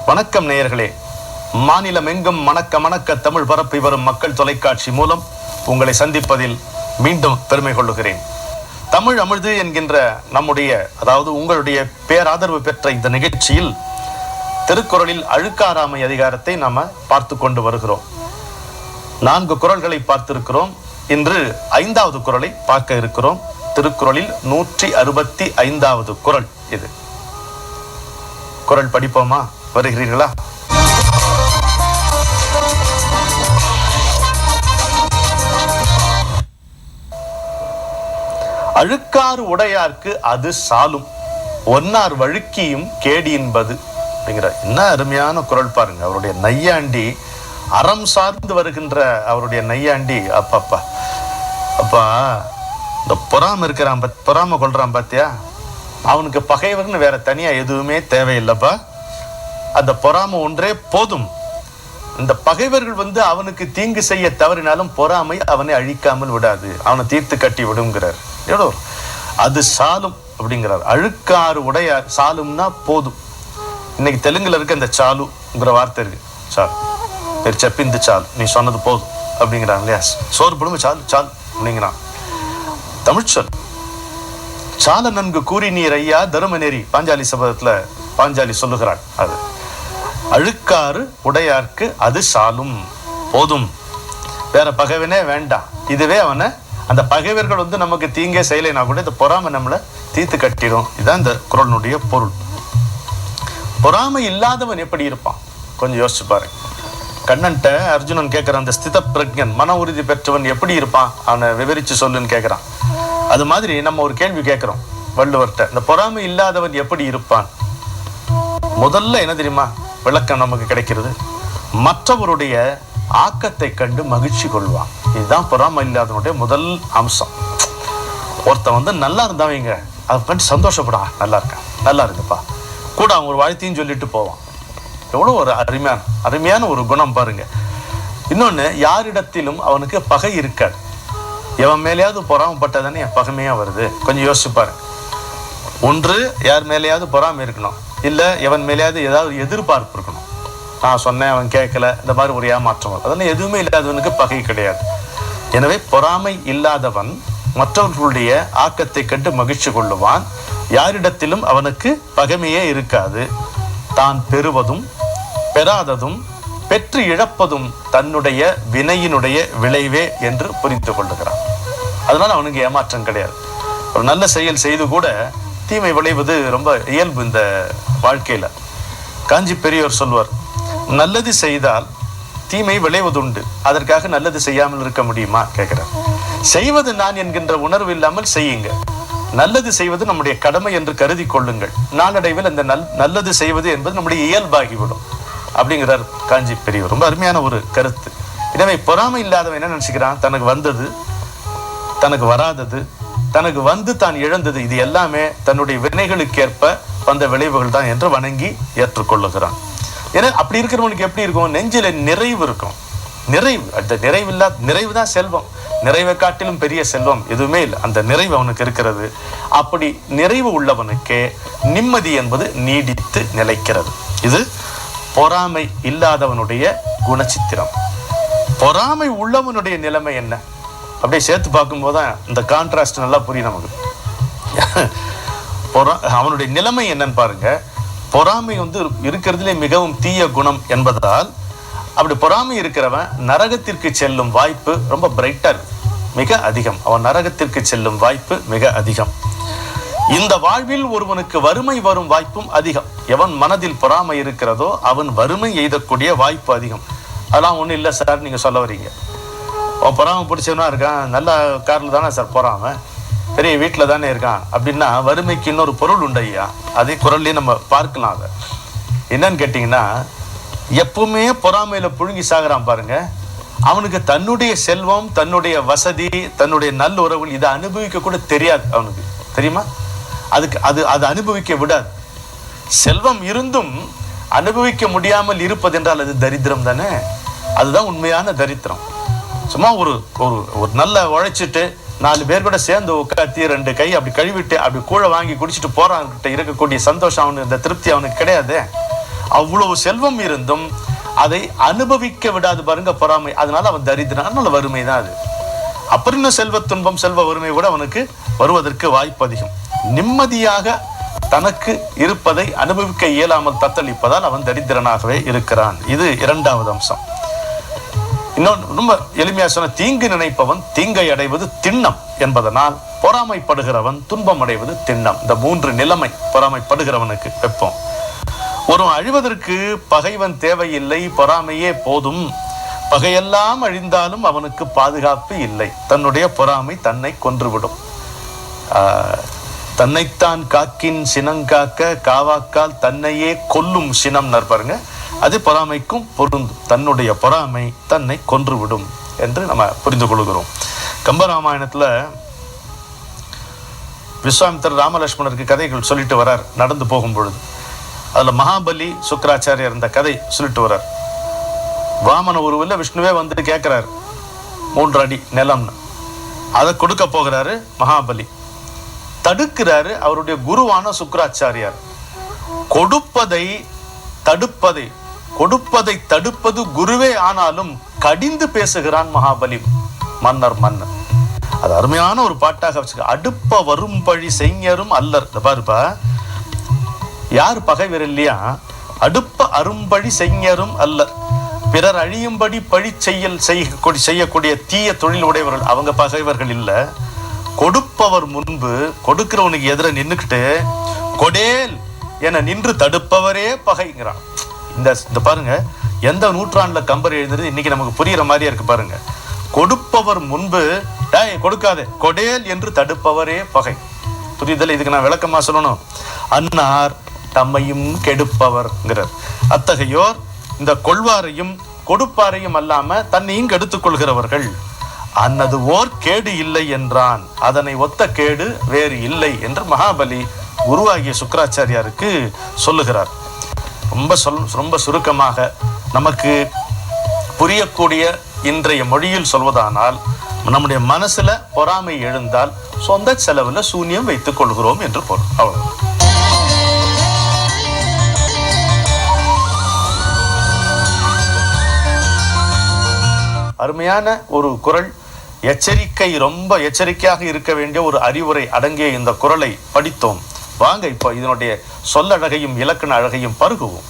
வணக்கம் நேயர்களே. மாநிலம் எங்கும் மணக்க தமிழ் பரப்பி வரும் மக்கள் தொலைக்காட்சி மூலம் உங்களை சந்திப்பதில் மீண்டும் பெருமை கொள்ளுகிறேன். தமிழ் அமிழ்து என்கின்ற நம்முடைய, அதாவது உங்களுடைய பேராதரவு பெற்ற இந்த நிகழ்ச்சியில் திருக்குறளில் அழுக்காராமை அதிகாரத்தை நாம பார்த்து கொண்டு வருகிறோம். 4 குறள்களை பார்த்திருக்கிறோம். இன்று 5வது குறளை பார்க்க இருக்கிறோம். திருக்குறளில் 165வது குறள் இது. குறள் படிப்போமா? வருகிறீர்களா? அழுக்காறு உடையார்க்கு அது சாலும், ஒன்னார் வழுக்கியும் கேடி என்பது அப்படிங்கிற என்ன அருமையான குறள் பாருங்க. அவருடைய நையாண்டி, அறம் சார்ந்து வருகின்ற அவருடைய நையாண்டி, அப்பா இந்த பொறாம இருக்கிறான், பொறாம கொள்றான் பாத்தியா, அவனுக்கு பகைவர்னு வேற தனியா எதுவுமே தேவையில்லைப்பா. அந்த பொறாமை ஒன்றே போதும். இந்த பகைவர்கள் அவனுக்கு தீங்கு செய்ய தவறினாலும் பொறாமை அவனை அழிக்காமல் விடாது, அவனை தீர்த்து கட்டி விடுங்கிறார். எவ்வளோ அது சாலும் அப்படிங்கிறார். அழுக்காறு உடையார், சாலும்னா போதும். இன்னைக்கு தெலுங்குல இருக்க இந்த சாலுங்கிற வார்த்தை இருக்கு. சால் பேர் செப்பிந்து சால், நீ சொன்னது போதும் அப்படிங்கிறான் இல்லையா? சோறு புடுங்க சால் சால் அப்படிங்கிறான். தமிழ் சொல் சால நன்கு கூறி நீர் ஐயா தருமநெறி, பாஞ்சாலி சபதத்துல பாஞ்சாலி சொல்லுகிறாள். அது அழுக்காறு உடையார்க்கு அது சாலும், போதும், வேற பகைவனே வேண்டாம். இதுவே அவனை, அந்த பகைவர்கள் நமக்கு தீங்கே செய்யலைனா கூட இந்த பொறாமை நம்மளை தீர்த்து கட்டிடும். இதுதான் இந்த குறளுடைய பொருள். பொறாமை இல்லாதவன் எப்படி இருப்பான் கொஞ்சம் யோசிச்சு பாருங்க. கண்ணன்ட்ட அர்ஜுனன் கேட்கிறான், அந்த ஸ்தித பிரக்ஞன், மன உறுதி பெற்றவன் எப்படி இருப்பான், அவனை விவரிச்சு சொல்லுன்னு கேட்கிறான். அது மாதிரி நம்ம ஒரு கேள்வி கேட்கிறோம் வள்ளுவர்கிட்ட, இந்த பொறாமை இல்லாதவன் எப்படி இருப்பான்? முதல்ல என்ன தெரியுமா விளக்கம் நமக்கு கிடைக்கிறது? மற்றவருடைய ஆக்கத்தை கண்டு மகிழ்ச்சி கொள்வான். இதுதான் பொறாமை இல்லாதவனுடைய முதல் அம்சம். ஒருத்தன் நல்லா இருந்தாவங்க அதை கண்டு சந்தோஷப்படா, நல்லா இருக்கேன், நல்லா இருக்குப்பா, கூட அவன் ஒரு வாழ்த்தையும் சொல்லிட்டு போவான். எவ்வளோ ஒரு அருமையான ஒரு குணம் பாருங்க. இன்னொன்னு, யாரிடத்திலும் அவனுக்கு பகை இருக்காது. எவன் மேலேயாவது பொறாமப்பட்டதானே பகைமையா வருது. கொஞ்சம் யோசிச்சு பாருங்க. ஒன்று, யார் மேலேயாவது பொறாமை இருக்கணும், இல்லை எவன் மேலேயாவது ஏதாவது எதிர்பார்ப்பு இருக்கணும். நான் சொன்னேன் அவன் கேட்கல, இந்த மாதிரி ஒரு ஏமாற்றம். அதெல்லாம் எதுவுமே இல்லாதவனுக்கு பகை கிடையாது. எனவே பொறாமை இல்லாதவன் மற்றவர்களுடைய ஆக்கத்தை கண்டு மகிழ்ச்சி கொள்ளுவான். யாரிடத்திலும் அவனுக்கு பகைமையே இருக்காது. தான் பெறுவதும் பெறாததும் பெற்று இழப்பதும் தன்னுடைய வினையினுடைய விளைவே என்று புரிந்து கொள்ளுகிறான். அதனால அவனுக்கு ஏமாற்றம் கிடையாது. ஒரு நல்ல செயல் செய்து கூட தீமை விளைவது ரொம்ப இயல்பு இந்த வாழ்க்கையில. காஞ்சி பெரியோர் சொல்வார், நல்லது செய்தால் தீமை விளைவதுண்டு, அதற்காக நல்லது செய்யாமல் இருக்க முடியுமா கேட்கிறார். செய்வது நான் என்கின்ற உணர்வு இல்லாமல் செய்யுங்க. நல்லது செய்வது நம்முடைய கடமை என்று கருதி கொள்ளுங்கள். நாளடைவில் அந்த நல்லது செய்வது என்பது நம்முடைய இயல்பாகிவிடும் அப்படிங்கிறார் காஞ்சி பெரியவர். ரொம்ப அருமையான ஒரு கருத்து. எனவே பொறாமை இல்லாதவன் என்ன நினைச்சுக்கிறான், தனக்கு வந்தது, தனக்கு வராதது, தனக்கு வந்து தான் இழந்தது, இது எல்லாமே தன்னுடைய வினைகளுக்கேற்ப வந்த விளைவுகள் தான் என்று வணங்கி ஏற்றுக்கொள்ளுகிறான். ஏன்னா அப்படி இருக்கிறவனுக்கு எப்படி இருக்கும், நெஞ்சில நிறைவு இருக்கும். நிறைவு, அந்த நிறைவு தான் செல்வம். நிறைவை காட்டிலும் பெரிய செல்வம் எதுவுமே இல்லை. அந்த நிறைவு அவனுக்கு இருக்கிறது. அப்படி நிறைவு உள்ளவனுக்கே நிம்மதி என்பது நீடித்து நிலைக்கிறது. இது பொறாமை இல்லாதவனுடைய குணச்சித்திரம். பொறாமை உள்ளவனுடைய நிலைமை என்ன அப்படியே சேர்த்து பார்க்கும்போதுதான் இந்த கான்ட்ராஸ்ட் நல்லா புரியும் நமக்கு. அவனுடைய நிலைமை என்னன்னு பாருங்க. பொறாமை இருக்கிறதுலே மிகவும் தீய குணம் என்பதால், அப்படி பொறாமை இருக்கிறவன் நரகத்திற்கு செல்லும் வாய்ப்பு ரொம்ப பிரைட்டா இருக்கு, மிக அதிகம். அவன் நரகத்திற்கு செல்லும் வாய்ப்பு மிக அதிகம். இந்த வாழ்வில் ஒருவனுக்கு வறுமை வரும் வாய்ப்பும் அதிகம். எவன் மனதில் பொறாமை இருக்கிறதோ அவன் வறுமை எய்தக்கூடிய வாய்ப்பு அதிகம். அதெல்லாம் ஒன்றும் இல்லை சார் நீங்க சொல்ல வரீங்க. பொறாமை பிடிச்சவனா இருக்கான், நல்ல காரில் தானே சார் போறாம, பெரிய வீட்டில் தானே இருக்கான் அப்படின்னா, வறுமைக்கு இன்னொரு பொருள் உண்டு ஐயா. அதே குரல்லையும் நம்ம பார்க்கலாம். அதை என்னன்னு கேட்டீங்கன்னா, எப்பவுமே பொறாமையில புழுங்கி சாகுறான் பாருங்க. அவனுக்கு தன்னுடைய செல்வம், தன்னுடைய வசதி, தன்னுடைய நல்ல உறவுகள் இதை அனுபவிக்க கூட தெரியாது. அவனுக்கு தெரியுமா, அது அனுபவிக்க விடாது. செல்வம் இருந்தும் அனுபவிக்க முடியாமல் இருப்பது என்றால் அது தரித்திரம் தானே. அதுதான் உண்மையான தரித்திரம். சும்மா ஒரு ஒரு நல்ல உழைச்சிட்டு 4 பேர் கூட சேர்ந்து உட்காத்தி 2 கை அப்படி கழுவிட்டு அப்படி கூழ வாங்கி குடிச்சிட்டு போறான்கிட்ட இருக்கக்கூடிய சந்தோஷம் அவனுக்கு, இந்த திருப்தி அவனுக்கு கிடையாது. அவ்வளவு செல்வம் இருந்தும் அதை அனுபவிக்க விடாது பாருங்க பொறாமை. அதனால அவன் தரித்திரன், அதனால வறுமை தான் அது. அப்புறம் செல்வ துன்பம் செல்வ வறுமை கூட அவனுக்கு வருவதற்கு வாய்ப்பு அதிகம். நிம்மதியாக தனக்கு இருப்பதை அனுபவிக்க இயலாமல் தத்தளிப்பதால் அவன் தரித்திரனாகவே இருக்கிறான். இது இரண்டாவது அம்சம். இன்னொன்று ரொம்ப எளிமையா சொன்ன, தீங்கு நினைப்பவன் தீங்கை அடைவது திண்ணம் என்பதனால் பொறாமைப்படுகிறவன் துன்பம் அடைவது திண்ணம். இந்த மூன்று நிலைமை பொறாமைப்படுகிறவனுக்கு வெப்பம். ஒரு அழிவதற்கு பகைவன் தேவையில்லை, பொறாமையே போதும். பகையெல்லாம் அழிந்தாலும் அவனுக்கு பாதுகாப்பு இல்லை. தன்னுடைய பொறாமை தன்னை கொன்றுவிடும். தன்னைத்தான் காக்கின் சினங்காக்க காவாக்கால் தன்னையே கொல்லும் சினம் பாருங்க. அது பொறாமைக்கும் பொருந்தும். தன்னுடைய பொறாமை தன்னை கொன்றுவிடும் என்று நம்ம புரிந்து கொள்கிறோம். கம்பராமாயணத்துல விஸ்வாமித்திரர் ராமலட்சுமணருக்கு கதைகள் சொல்லிட்டு வர்றார் நடந்து போகும் பொழுது. அதுல மகாபலி சுக்கராச்சாரியர் இந்த கதை சொல்லிட்டு வர்றார். வாமன உருவில்ல விஷ்ணுவே வந்துட்டு கேட்கிறார் 3 அடி நிலம்னு. அதை கொடுக்க போகிறாரு மகாபலி. தடுக்கிறாரு அவருடைய குருவான சுக்கராச்சாரியார். கொடுப்பதை தடுப்பது குருவே ஆனாலும் கடிந்து பேசுகிறான் மகாபலி மன்னர். அது அருமையான ஒரு பாட்டாக வச்சுக்க. அடுப்ப வரும் பழி செய்ஞரும் அல்லர். பாருப்பா, யார் பகைவர் இல்லையா? அடுப்ப அரும்பழி செய்ஞரும் அல்லர். பிறர் அழியும்படி பழி செய்யக்கூடிய தீய தொழில் உடையவர்கள் அவங்க பகைவர்கள் இல்ல. கொடுப்பவர் முன்பு கொடுக்கிறவனுக்கு எதிர நின்னுக்கிட்டு கொடேல் என நின்று தடுப்பவரே பகைங்கிறான். இந்த பாருங்க, எந்த நூற்றாண்டுல கம்பர் எழுதுறது இன்னைக்கு நமக்கு புரியுற மாதிரியா இருக்கு பாருங்க. கொடுப்பவர் முன்பு கொடுக்காதே கொடேல் என்று தடுப்பவரே பகை. புரியுதல்? இதுக்கு நான் விளக்கமா சொல்லணும். அன்னார் தம்மையும் கெடுப்பவர்ங்கிறார். அத்தகையோர் இந்த கொள்வாரையும் கொடுப்பாரையும் அல்லாம தன்னையும் கெடுத்துக் கொள்கிறவர்கள். அன்னது ஓர் கேடு இல்லை என்றான், அதனை ஒத்த கேடு வேறு இல்லை என்று மகாபலி குருவாகிய சுக்கராச்சாரியாருக்கு சொல்லுகிறார். ரொம்ப சுருக்கமாக நமக்கு புரியக்கூடிய இன்றைய மொழியில் சொல்வதானால், நம்முடைய மனசுல பொறாமை எழுந்தால் சொந்த செலவுல சூன்யம் வைத்துக் கொள்கிறோம் என்று பொருள். அவ்வளவு. அருமையான ஒரு குறள். எச்சரிக்கை, ரொம்ப எச்சரிக்கையாக இருக்க வேண்டிய ஒரு அறிவுரை அடங்கிய இந்த குறளை படித்தோம். வாங்க இப்போ இதனுடைய சொல்லழகையும் இலக்கண அழகையும் பருகுவோம்.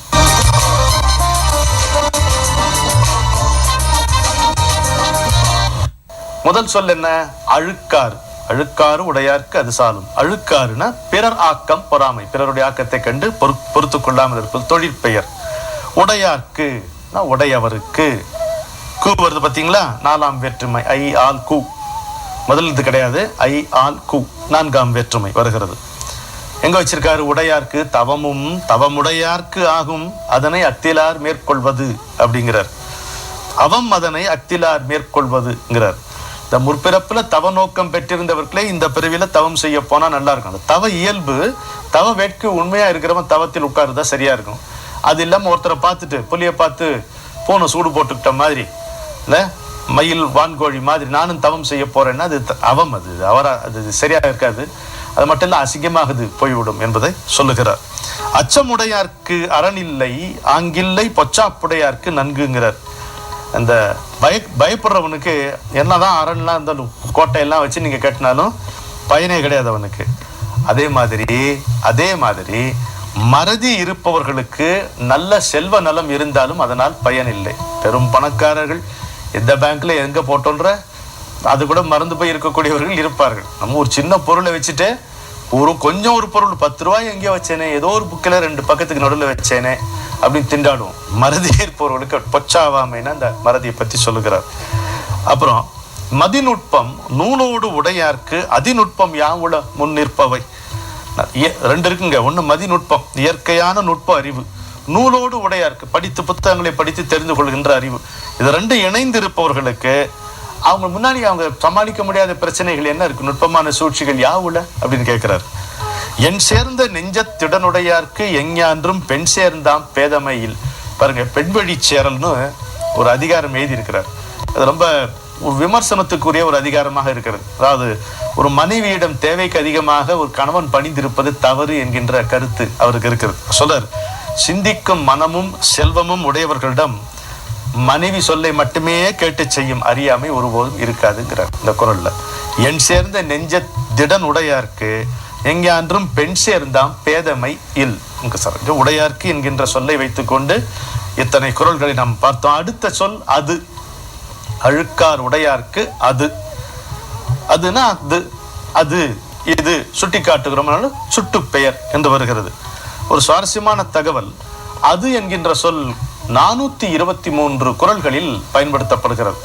முதல் சொல் என்ன? அழுக்காறு. அழுக்காறு உடையார்க்கு அது சாலும். அழுக்காறுனா பிறர் ஆக்கம் பொறாமை, பிறருடைய ஆக்கத்தை கண்டு பொறுத்து கொள்ளாமல் இருப்பது தொழிற்பெயர். உடையார்க்கு உடையவருக்கு. கூ வருது பார்த்தீங்களா? 4ஆம் வேற்றுமை ஐ ஆல் கூ. முதல் இது கிடையாது. ஐ ஆல் கூ 4ஆம் வேற்றுமை வருகிறது. எங்க வச்சிருக்காரு? உடையார்க்கு தவமும் தவமுடையார்க்கு ஆகும் அதனை அத்திலார் மேற்கொள்வது அப்படிங்கிறார். அவம் அதனை அத்திலார் மேற்கொள்வதுங்கிறார். இந்த முற்பிறப்புல தவ நோக்கம் பெற்றிருந்தவர்களே இந்த பிறவில தவம் செய்ய போனா நல்லா இருக்கும். அந்த தவ இயல்பு, தவ வேட்கு உண்மையா இருக்கிறவன் தவத்தில் உட்காருதா சரியா இருக்கும். அது இல்லாம ஒருத்தரை பார்த்துட்டு புலியை பார்த்து பூனை சூடு போட்டுக்கிட்ட மாதிரி, இல்ல மயில் வான்கோழி மாதிரி நானும் தவம் செய்ய போறேன்னா அது அவம், அது சரியா இருக்காது. அது மட்டும் இல்ல அசிங்கமாகுது போய்விடும் என்பதை சொல்லுகிறார். அச்சமுடையார்க்கு அறனில்லை ஆங்கில்லை பொச்சாப்புடையார்க்கு நன்குங்கிறார். அந்த பயப்படுறவனுக்கு என்னதான் அரண்லாம் இருந்தாலும் கோட்டையெல்லாம் வச்சு நீங்க கட்டினாலும் பயனே கிடையாது அவனுக்கு. அதே மாதிரி மறதி இருப்பவர்களுக்கு நல்ல செல்வ நலம் இருந்தாலும் அதனால் பயன் இல்லை. பெரும் பணக்காரர்கள் எந்த பேங்க்ல எங்க போட்டோன்ற அது கூட மறந்து போய் இருக்கக்கூடியவர்கள் இருப்பார்கள். நம்ம ஒரு சின்ன பொருளை வச்சுட்டு ஒரு பொருள் 10 ரூபாய் எங்கேயோ வச்சேனே, ஏதோ ஒரு புக்கில் 2 பக்கத்துக்கு நடுவில் வச்சேனே அப்படின்னு திண்டாடுவோம். மறதி இருப்பவர்களுக்கு பொச்சாவாமைன்னா அந்த மறதியை பற்றி சொல்லுகிறார். அப்புறம் மதிநுட்பம் நூலோடு உடையார்க்கு அதிநுட்பம் யாவுல முன் நிற்பவை. 2 இருக்குங்க. ஒண்ணு மதிநுட்பம், இயற்கையான நுட்ப அறிவு. நூலோடு உடையார்க்கு படித்து புத்தகங்களை படித்து தெரிந்து கொள்கின்ற அறிவு. இது 2 இணைந்து இருப்பவர்களுக்கு அவங்க முன்னாடி அவங்க சமாளிக்க முடியாத பிரச்சனைகள் என்ன இருக்கு, நுட்பமான சூழ்ச்சிகள் யாவுல அப்படின்னு கேட்கிறார். என் சேர்ந்த நெஞ்சத்திடனுடையார்க்கு எஞ்ஞான்றும் பெண் சேர்ந்தாம் பேதமையில். பாருங்க, பெண்வழி சேரல்னு ஒரு அதிகாரம் எழுதி இருக்கிறார். அது ரொம்ப ஒரு விமர்சனத்துக்குரிய ஒரு அதிகாரமாக இருக்கிறது. அதாவது ஒரு மனைவியிடம் தேவைக்கு அதிகமாக ஒரு கணவன் பணிந்திருப்பது தவறு என்கின்ற கருத்து அவருக்கு இருக்கிறது. சொல்றார், சிந்திக்கும் மனமும் செல்வமும் உடையவர்களிடம் மனைவி சொல்லை மட்டுமே கேட்டு செய்யும் அறியாமை ஒருபோதும் இருக்காதுங்கிறார் இந்த குறள்ல. என் சேர்ந்த நெஞ்ச திடன் உடையார்க்கு எங்கான்றும் பெண் சேர்ந்தாம் பேதமை இல். உடையார்க்கு என்கின்ற சொல்லை வைத்துக்கொண்டு இத்தனை குறள்களை நாம் பார்த்தோம். அடுத்த சொல் அது. அழுக்கார் உடையார்க்கு அது. அதுனா அது, அது இது சுட்டி காட்டுகிறோம், சுட்டு பெயர் என்று வருகிறது. ஒரு சுவாரஸ்யமான தகவல், அது என்கின்ற சொல் 423 குறள்களில் பயன்படுத்தப்படுகிறது.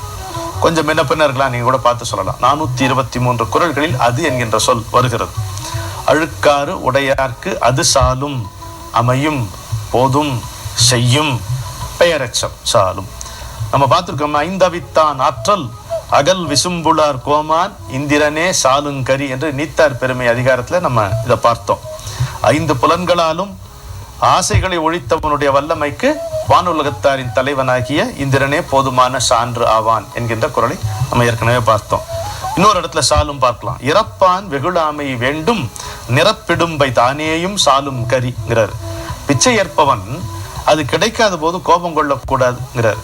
கொஞ்சம் என்ன பின்னர்களா நீங்க கூட பார்த்து சொல்லலாம். 423 குறள்களில் அது என்கின்ற சொல் வருகிறது. அழுக்காறு உடையார்க்கு அது சாலும் அமையும் போதும் செய்யும் பெயரச்சம் சாலும். நம்ம பார்த்திருக்கோம். ஐந்தவித்தான் ஆற்றல் அகல் விசும்புளார் கோமான் இந்திரனே சாலுங்கரி என்று நீத்தார் பெருமை அதிகாரத்துல நம்ம இதை பார்த்தோம். 5 புலன்களாலும் ஆசைகளை ஒழித்தவனுடைய வல்லமைக்கு வானுலகத்தாரின் தலைவனாகிய இந்திரனே போதுமான சான்று ஆவான் என்கின்ற குறளை நம்ம ஏற்கனவே பார்த்தோம். இன்னொரு இடத்துல சாலும் பார்க்கலாம். இறப்பான் வெகுளாமை வேண்டும் நிரப்பிடும்பை தானேயும் சாலும் கரிங்கிறார். பிச்சை ஏற்பவன் அது கிடைக்காத போது கோபம் கொள்ளக்கூடாதுங்கிறார்.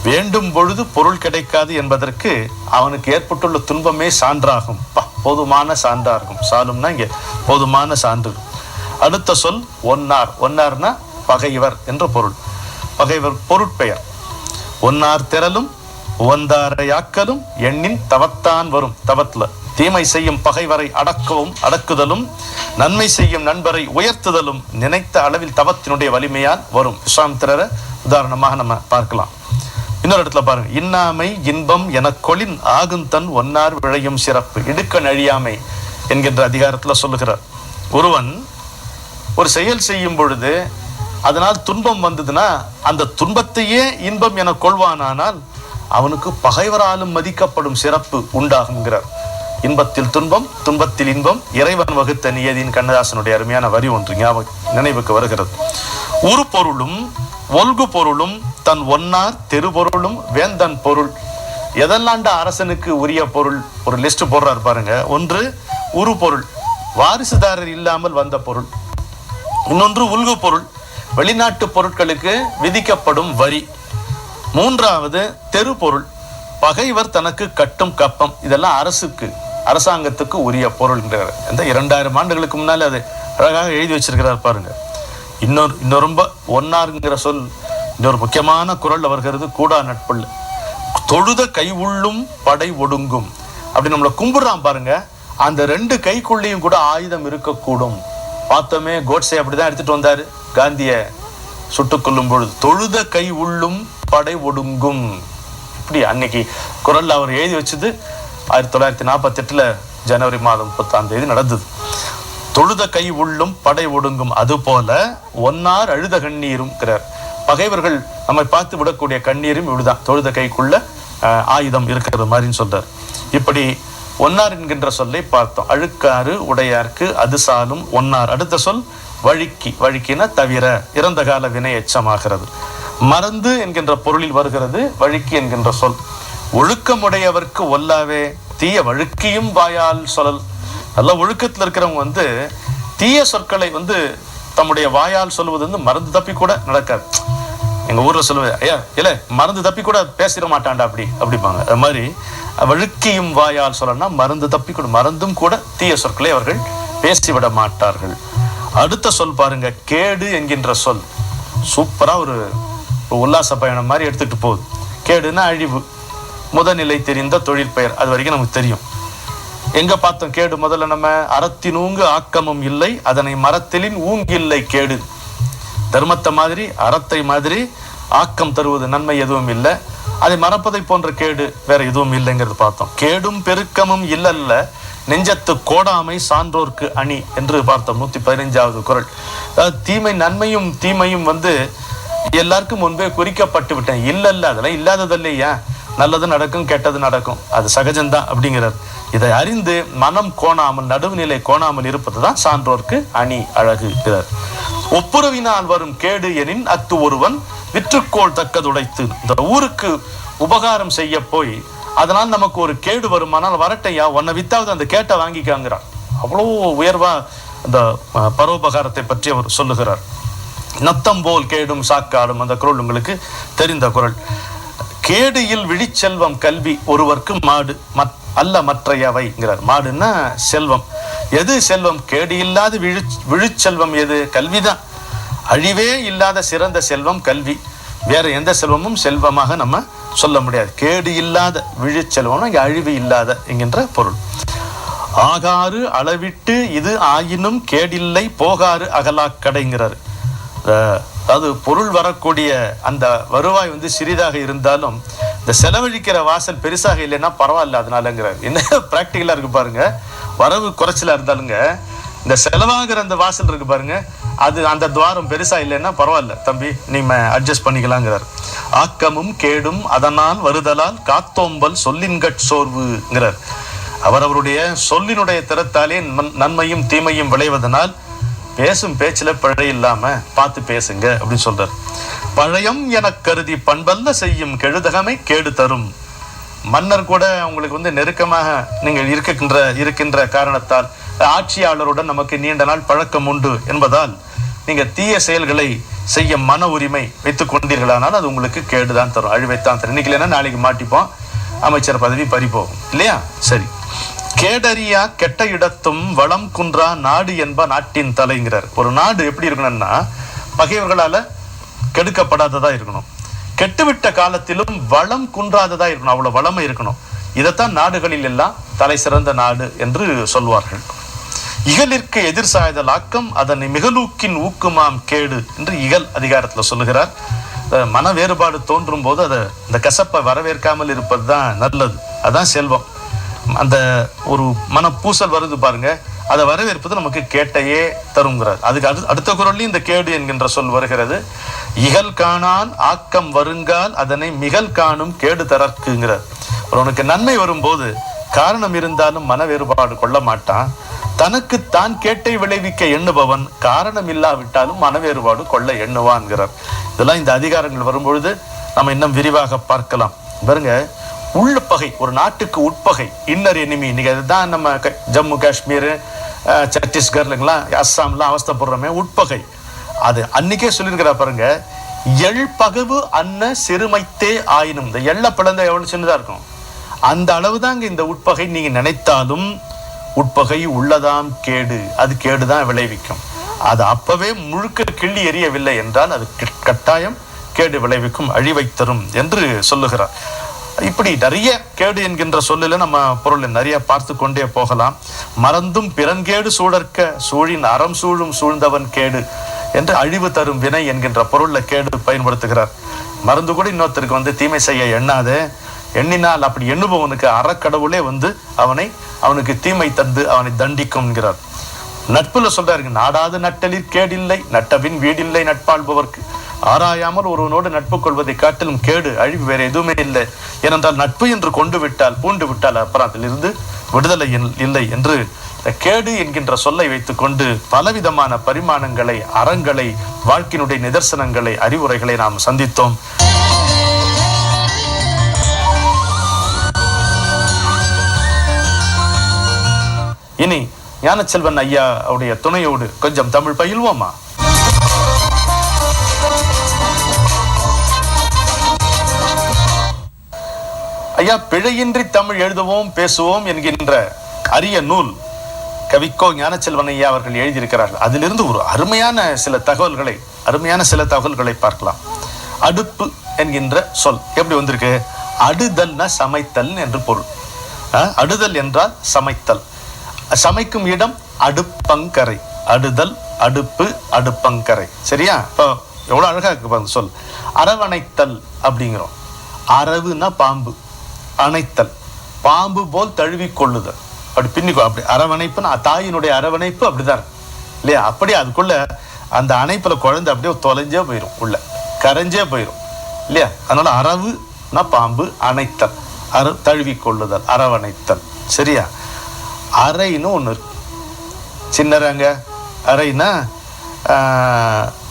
வேண்டும் பொழுது பொருள் கிடைக்காது என்பதற்கு அவனுக்கு ஏற்பட்டுள்ள துன்பமே சான்றாகும். போதுமான சான்றாகும். சாலும்னா இங்கே போதுமான சான்று. அடுத்த சொல் ஒன்னார். ஒன்னார்னா பகைவர் என்ற பொருள். பகைவர் பொருட்பெயர். ஒன்னார் திரளும் ஒந்தாரையாக்கலும் எண்ணின் தவத்தான் வரும். தவத்துல தீமை செய்யும் பகைவரை அடக்கவும் அடக்குதலும் நன்மை செய்யும் நண்பரை உயர்த்துதலும் நினைத்த அளவில் தவத்தினுடைய வலிமையால் வரும். விஸ்வாமித்திரரை உதாரணமாக நம்ம பார்க்கலாம். இன்னொரு இடத்துல பாருங்க. இன்னாமை இன்பம் எனக்கொளின் ஆகும் தன் ஒன்னார் விளையும் சிறப்பு. இடுக்க நழியாமை என்கின்ற அதிகாரத்துல சொல்லுகிறார். ஒருவன் ஒரு செயல் செய்யும் பொழுது அதனால் துன்பம் வந்ததுன்னா அந்த துன்பத்தையே இன்பம் என கொள்வானானால் அவனுக்கு பகைவராலும் மதிக்கப்படும் சிறப்பு உண்டாகுங்கிறார். இன்பத்தில் துன்பம் துன்பத்தில் இன்பம் இறைவன் வகுத்த நியதியின் கண்ணதாசனுடைய அருமையான வரி ஒன்று நினைவுக்கு வருகிறது. உரு பொருளும் ஒல்கு பொருளும் தன் ஒன்னார் தெரு பொருளும் வேந்தன் பொருள். எதெல்லாண்ட அரசனுக்கு உரிய பொருள் ஒரு லிஸ்ட் போடுறாரு பாருங்க. ஒன்று உரு பொருள், வாரிசுதாரர் இல்லாமல் வந்த பொருள். இன்னொன்று உல்கு பொருள், வெளிநாட்டு பொருட்களுக்கு விதிக்கப்படும் வரி. மூன்றாவது தெரு பொருள், பகைவர் தனக்கு கட்டும் கப்பம். இதெல்லாம் அரசாங்கத்துக்கு உரிய பொருள். இந்த 2000 ஆண்டுகளுக்கு முன்னாலே அதை அழகாக எழுதி வச்சிருக்கிறார் பாருங்க. இன்னொரு ரொம்ப ஒன்னாருங்கிற சொல் இன்னொரு முக்கியமான குறள் வருகிறது. கூடா நட்புள்ள தொழுத கை உள்ளும் படை ஒடுங்கும். அப்படி நம்மளை கும்பிடுறான் பாருங்க. அந்த 2 கைக்குள்ளேயும் கூட ஆயுதம் இருக்கக்கூடும். பார்த்தோமே, கோட்ஸே அப்படிதான் எடுத்துட்டு வந்தாரு காந்திய சுட்டுக் கொள்ளும் பொழுது. தொழுத கை உள்ளும் படை ஒடுங்கும். இப்படி அன்னைக்கு குறள் அவர் எழுதி வச்சது 1948 ஜனவரி மாதம் 30 நடந்தது. தொழுத கை உள்ளும் படை ஒடுங்கும். அது போல ஒன்னார் அழுத கண்ணீரும். பகைவர்கள் நம்மை பார்த்து விடக்கூடிய கண்ணீரும் இப்படிதான் தொழுத கைக்குள்ள ஆயுதம் இருக்கிறது மாதிரின்னு சொல்றார். இப்படி ஒன்னார் என்கின்ற சொல்லை பார்த்தோம். அழுக்காறு உடையார்க்கு அது சாலும் ஒன்னார். அடுத்த சொல் வழுக்கி. வழுக்கின தவிர இறந்த கால வினை எச்சமாகிறது. மறந்து என்கின்ற பொருளில் வருகிறது வழுக்கி என்கின்ற சொல். ஒழுக்கமுடையவர்க்கு ஒல்லாவே தீய வழுக்கியும் வாயால் சொல்லல். நல்ல ஒழுக்கத்தில் இருக்கிறவங்க தீய சொற்களை தம்முடைய வாயால் சொல்வது மறந்து தப்பி கூட நடக்காது. எங்க ஊர்ல சொல்லுவது, ஐயா இல்ல மறந்து தப்பி கூட பேசிட மாட்டான்டா அப்படிப்பாங்க. அது மாதிரி வழுக்கியும் வாயால் சொல்லனா மறந்து தப்பி கூட, மறந்தும் கூட தீய சொற்களை அவர்கள் பேசிவிட மாட்டார்கள். அடுத்த சொல் பாருங்க, கேடு என்கின்ற சொல். சூப்பரா ஒரு உல்லாச பயணம் மாதிரி எடுத்துட்டு போகுது. கேடுனா அழிவு. முதநிலை தெரிந்த தொழிற்பெயர். அது வரைக்கும் நமக்கு தெரியும். எங்க பார்த்தோம் கேடு? முதல்ல நம்ம அறத்தினூங்கு ஆக்கமும் இல்லை அதனை மரத்திலின் ஊங்கில்லை கேடு. தர்மத்தை மாதிரி அறத்தை மாதிரி ஆக்கம் தருவது நன்மை எதுவும் இல்லை, அதை மறப்பதை போன்ற கேடு வேற எதுவும் இல்லைங்கிறது பார்த்தோம். கேடும் பெருக்கமும் இல்லல்ல நெஞ்சத்து கோடாமை சான்றோர்க்கு அணி என்று பார்த்தோம் 115வது குறள். அதாவது தீமை நன்மையும் தீமையும் எல்லாருக்கும் முன்பே குறிக்கப்பட்டு விட்டேன். இல்லல்ல அதெல்லாம் இல்லாததில்லையா, நல்லது நடக்கும் கெட்டது நடக்கும், அது சகஜம்தான் அப்படிங்கிறார். இதை அறிந்து மனம் கோணாமல் நடுவுநிலை கோணாமல் இருப்பதுதான் சான்றோர்க்கு அணி அழகுகிறார். ஒப்புரவினால் வரும் கேடு எனின் அத்து ஒருவன் விற்றுக்கோள் தக்கதுடைத்து. இந்த ஊருக்கு உபகாரம் செய்ய போய் அதனால் நமக்கு ஒரு கேடு வருமானால் வரட்டையா, உன்னை வித்தாவது அந்த கேட்டை வாங்கிக்காங்கிறார். அவ்வளோ உயர்வா அந்த பரோபகாரத்தை பற்றி அவர் சொல்லுகிறார். நத்தம் போல் கேடும் சாக்காடும், அந்த குறள் உங்களுக்கு தெரிந்த குறள். கேடியில் விழிச்செல்வம் கல்வி ஒருவர்க்கு மாடு அல்ல மற்றையவைங்கிறார். மாடுன்னா செல்வம். எது செல்வம்? கேடு இல்லாத விழிச்செல்வம் எது? கல்விதான். அழிவே இல்லாத சிறந்த செல்வம் கல்வி. வேற எந்த செல்வமும் செல்வமாக நம்ம சொல்ல முடியாது. கேடு இல்லாத விழிச்செல்வம் இங்க அழிவு இல்லாத என்கின்ற பொருள். ஆகாறு அளவிட்டு இது ஆயினும் கேடில்லை போகாறு அகலாக்கடைங்கிறார். அது பொருள் வரக்கூடிய அந்த வருவாய் சிறிதாக இருந்தாலும் இந்த செலவழிக்கிற வாசல் பெருசாக இல்லைன்னா பரவாயில்ல அதனாலங்கிறார். என்ன பிராக்டிக்கலா இருக்கு பாருங்க. வரவு குறைச்சலா இருந்தாலுங்க இந்த செலவாகிற அந்த வாசல் இருக்கு பாருங்க, அது அந்த துவாரம் பெருசா இல்லைன்னா பரவாயில்ல தம்பி, நீங்க அட்ஜஸ்ட் பண்ணிக்கலாங்கிறார். ஆக்கமும் கேடும் அதனால் வருதலால் காத்தோம்பல் சொல்லின்கட் சோர்வுங்கிறார். அவருடைய சொல்லினுடைய திறத்தாலே நன்மையும் தீமையும் விளைவதனால் பேசும் பேச்சுல பிழை இல்லாம பார்த்து பேசுங்க அப்படின்னு சொல்றார். பழையம் என கருதி பண்பல்ல செய்யும் கெழுதகமை கேடு தரும். மன்னர் கூட உங்களுக்கு நெருக்கமாக நீங்கள் இருக்கின்ற காரணத்தால் ஆட்சியாளருடன் நமக்கு நீண்ட நாள் பழக்கம் உண்டு என்பதால் நீங்க தீய செயல்களை செய்ய மன உரிமை வைத்துக் கொண்டீர்களானால் அது உங்களுக்கு கேடுதான் தரும், அழிவைத்தான் தரும். இன்னைக்கு இல்லைன்னா நாளைக்கு மாட்டிப்போம், அமைச்சர் பதவி பறிப்போகும் இல்லையா? சரி. கேடரியா கெட்ட இடத்தும் வளம் குன்றா நாடு என்ப நாட்டின் தலைங்கிறார். ஒரு நாடு எப்படி இருக்கணும்னா பகைவர்களால கெடுக்கப்படாததா இருக்கணும், கெட்டுவிட்ட காலத்திலும் வளம் குன்றாததா இருக்கணும், அவ்வளவு வளமை இருக்கணும். இதைத்தான் நாடுகளில் எல்லாம் தலை சிறந்த நாடு என்று சொல்வார்கள். இகலிற்கு எதிர் சாய்தல் ஆக்கம் அதனை மிகலூக்கின் ஊக்குமாம் கேடு என்று இகல் அதிகாரத்துல சொல்லுகிறார். மன வேறுபாடு தோன்றும் போது அதை இந்த கசப்பை வரவேற்காமல் இருப்பது தான் நல்லது, அதான் செல்வம். அந்த ஒரு மன பூசல் வருது பாருங்க, அதை வரவேற்பது நமக்கு கேட்டையே தருங்கிறார். அதுக்கு அடுத்த குறள்லையும் இந்த கேடு என்கின்ற சொல் வருகிறது. இகல் காணான் ஆக்கம் வருங்கால் அதனை மிகல் காணும் கேடு தரக்குங்கிறார். உனக்கு நன்மை வரும்போது காரணம் இருந்தாலும் மன வேறுபாடு கொள்ள மாட்டான். தனக்கு தான் கேட்டை விளைவிக்க எண்ணுபவன் காரணம் இல்லாவிட்டாலும் மன வேறுபாடு கொள்ள எண்ணுவான்கிறார். இதெல்லாம் இந்த அதிகாரங்கள் வரும்பொழுது நம்ம இன்னும் விரிவாக பார்க்கலாம். பாருங்க, உள்ள பகை, ஒரு நாட்டுக்கு உட்பகை, இன்னர் எனிமி. இன்னைக்கு அதுதான் நம்ம ஜம்மு காஷ்மீர், சத்தீஸ்கர்லாம், அஸ்ஸாம்லாம் அவஸ்தைப்படுறோமே, உட்பகை. அது அன்னைக்கே சொல்லியிருக்கிறா பாருங்க, எள் பகவு அன்ன சிறுமைத்தே ஆயினும். இந்த எள்ள பிளந்த எவ்வளவு சின்னதா இருக்கும், அந்த அளவுதாங்க இந்த உட்பகை. நீங்க நினைத்தாலும் உட்பகை உள்ளதாம் கேடு, அது கேடுதான் விளைவிக்கும். அது அப்பவே முழுக்க கிள்ளி எறியவில்லை என்றால் அது கட்டாயம் கேடு விளைவிக்கும், அழிவை தரும் என்று சொல்லுகிறார். இப்படி நிறைய கேடு என்கின்ற சொல்லில நம்ம பொருளை நிறைய பார்த்து கொண்டே போகலாம். மறந்தும் பிறன்கேடு சூழற்க சூழின் அறம் சூழும் சூழ்ந்தவன் கேடு என்று அழிவு தரும் வினை என்கின்ற பொருள்ல கேடு பயன்படுத்துகிறார். மறந்து கூட இன்னொருத்தருக்கு தீமை செய்ய எண்ணாதே, எண்ணினால் அப்படி எண்ணுபவனுக்கு அறக்கடவுளே அவனுக்கு தீமை தந்து அவனை தண்டிக்கும் என்கிறார். நட்புல சொல்றாரு, நாடாது நட்டலில் கேடில்லை நட்டபின் வீடில்லை நட்பாள்பவர்க்கு. ஆராயாமல் ஒருவனோடு நட்பு கொள்வதை காட்டிலும் கேடு அழிவு வேற எதுவுமே இல்லை. ஏனென்றால் நட்பு என்று பூண்டு விட்டால் அப்புறம் அதிலிருந்து விடுதலை இல்லை என்று கேடு என்கின்ற சொல்லை வைத்துக் கொண்டு பலவிதமான பரிமாணங்களை, அறங்களை, வாழ்க்கையினுடைய நிதர்சனங்களை, அறிவுரைகளை நாம் சந்தித்தோம். இனி ஞானச்செல்வன் ஐயா அவருடைய துணையோடு கொஞ்சம் தமிழ் பயில்வோமா? ஐயா, பிழையின்றி தமிழ் எழுதுவோம் பேசுவோம் என்கின்ற அரிய நூல் கவிக்கோ ஞானச்செல்வன் ஐயா அவர்கள் எழுதியிருக்கிறார்கள். அதிலிருந்து ஒரு அருமையான சில தகவல்களை பார்க்கலாம். அடுப்பு என்கின்ற சொல் எப்படி வந்திருக்கு? அடுதல்னா சமைத்தல் என்று பொருள். அடுதல் என்றால் சமைத்தல். சமைக்கும் இடம் அடுப்பங்கரை. அடுதல், அடுப்பு, அடுப்பங்கரை. சரியா? இப்போ எவ்வளவு அழகா இருக்கு சொல். அரவணைத்தல் அப்படிங்கிறோம். அரவுனா பாம்பு, அணைத்தல் பாம்பு போல் தழுவி கொள்ளுதல். அப்படி பின்னிக்கோ, அப்படி அரவணைப்புன்னா தாயினுடைய அரவணைப்பு அப்படிதான் இல்லையா? அப்படி அதுக்குள்ள அந்த அணைப்புல குழந்தை அப்படியே தொலைஞ்சே போயிடும், உள்ள கரைஞ்சே போயிடும் இல்லையா? அதனால அரவுனா பாம்பு, அணைத்தல் தழுவி கொள்ளுதல், அரவணைத்தல். சரியா? அறைன்னு ஒண்ணு இருக்கு. சின்னராங்க அறைனா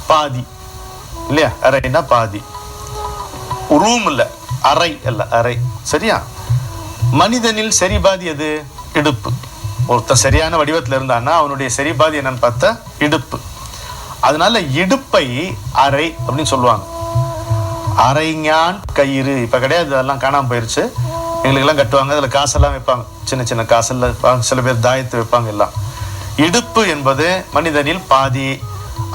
பாதி இல்லையா? அறைனா பாதி, ரூம் இல்ல, அறை அல்ல, அறை. சரியா? மனிதனில் சரிபாதி எது? இடுப்பு. ஒருத்தன் சரியான வடிவத்தில் இருந்தான்னா அவனுடைய சரிபாதி என்னன்னு பார்த்தா இடுப்பு. அதனால இடுப்பை அரை அப்படின்னு சொல்லுவாங்க. அரைஞான் கயிறு இப்ப கிடையாது, அதெல்லாம் காணாம போயிருச்சு. எங்களுக்கு எல்லாம் கட்டுவாங்க, அதுல காசெல்லாம் வைப்பாங்க, சின்ன சின்ன காசெல்லாம் வைப்பாங்க, சில பேர் தாயத்து வைப்பாங்க எல்லாம். இடுப்பு என்பது மனிதனில் பாதி,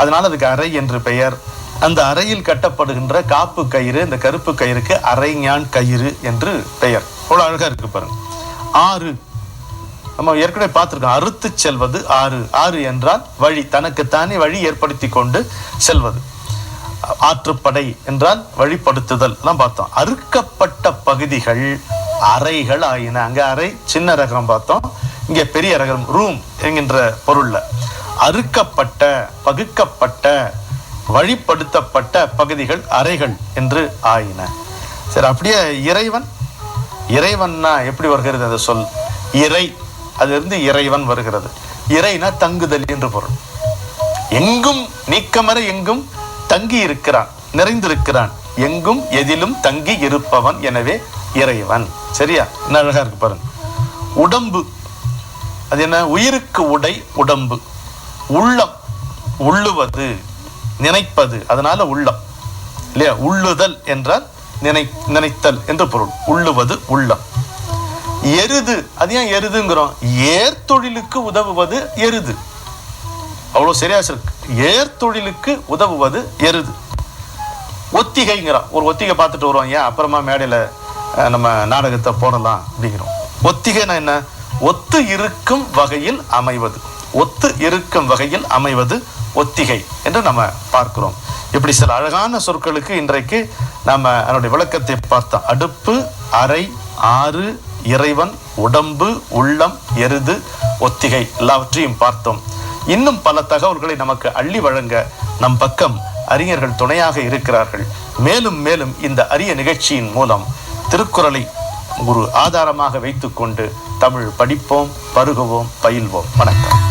அதனால அதுக்கு அரை என்று பெயர். அந்த அறையில் கட்டப்படுகின்ற காப்பு கயிறு, இந்த கருப்பு கயிறுக்கு அரைஞான் கயிறு என்று பெயர். அவ்வளவு அழகா இருக்கு பாருங்க. ஆறு நம்ம ஏற்கனவே பார்த்திருக்கோம், அறுத்து செல்வது ஆறு. ஆறு என்றால் வழி, தனக்குத்தானே வழி ஏற்படுத்தி கொண்டு செல்வது. ஆற்றுப்படை என்றால் வழிப்படுத்துதல் எல்லாம் பார்த்தோம். அறுக்கப்பட்ட பகுதிகள் அறைகள் ஆயின. அங்க அறை சின்ன ரகம் பார்த்தோம், இங்க பெரிய ரகம் ரூம் என்கின்ற பொருள்ல. அறுக்கப்பட்ட, பகுக்கப்பட்ட, வழிப்படுத்தப்பட்ட பகுதிகள் அறைகள் என்று ஆயின. சரி, அப்படியே இறைவன், இறைவன்னா எப்படி வருகிறது அந்த சொல்? இறை, அதிலிருந்து இறைவன் வருகிறது. இறைனா தங்குதல் என்று பொருள். எங்கும் நீக்கமற எங்கும் தங்கி இருக்கிறான், நிறைந்திருக்கிறான், எங்கும் எதிலும் தங்கி இருப்பவன், எனவே இறைவன். சரியா? என்ன அழகா இருக்கு பாருங்க. உடம்பு, அது என்ன? உயிருக்கு உடை உடம்பு. உள்ளம், உள்ளுவது, நினைப்பது, அதனால உள்ளம் இல்லையா? உள்ளுதல் என்றால் நினைத்தல் என்று பொருள். உள்ளுவது உள்ளம். எருது, அது ஏன் எருதுங்கிறோம்? ஏர் தொழிலுக்கு உதவுவது எருது. அவ்வளவு சரியா இருக்கு. ஏர் தொழிலுக்கு உதவுவது எருது. ஒத்திகைங்கிறான். ஒரு ஒத்திகை பார்த்துட்டு வருவோம், ஏன் அப்புறமா மேடையில நம்ம நாடகத்தை போடலாம் அப்படிங்கிறோம். ஒத்திகைனா என்ன? ஒத்து இருக்கும் வகையில் அமைவது. ஒத்து இருக்கும் வகையில் அமைவது ஒத்திகை என்று நம்ம பார்க்கிறோம். இப்படி சில அழகான சொற்களுக்கு இன்றைக்கு நாம அதனுடைய விளக்கத்தை பார்த்தோம். அடுப்பு, அறை, ஆறு, இறைவன், உடம்பு, உள்ளம், எருது, ஒத்திகை எல்லாவற்றையும் பார்த்தோம். இன்னும் பல தகவல்களை நமக்கு அள்ளி வழங்க நம் பக்கம் அறிஞர்கள் துணையாக இருக்கிறார்கள். மேலும் மேலும் இந்த அரிய நிகழ்ச்சியின் மூலம் திருக்குறளை ஒரு ஆதாரமாக வைத்துக்கொண்டு தமிழ் படிப்போம், பருகுவோம், பயில்வோம். வணக்கம்.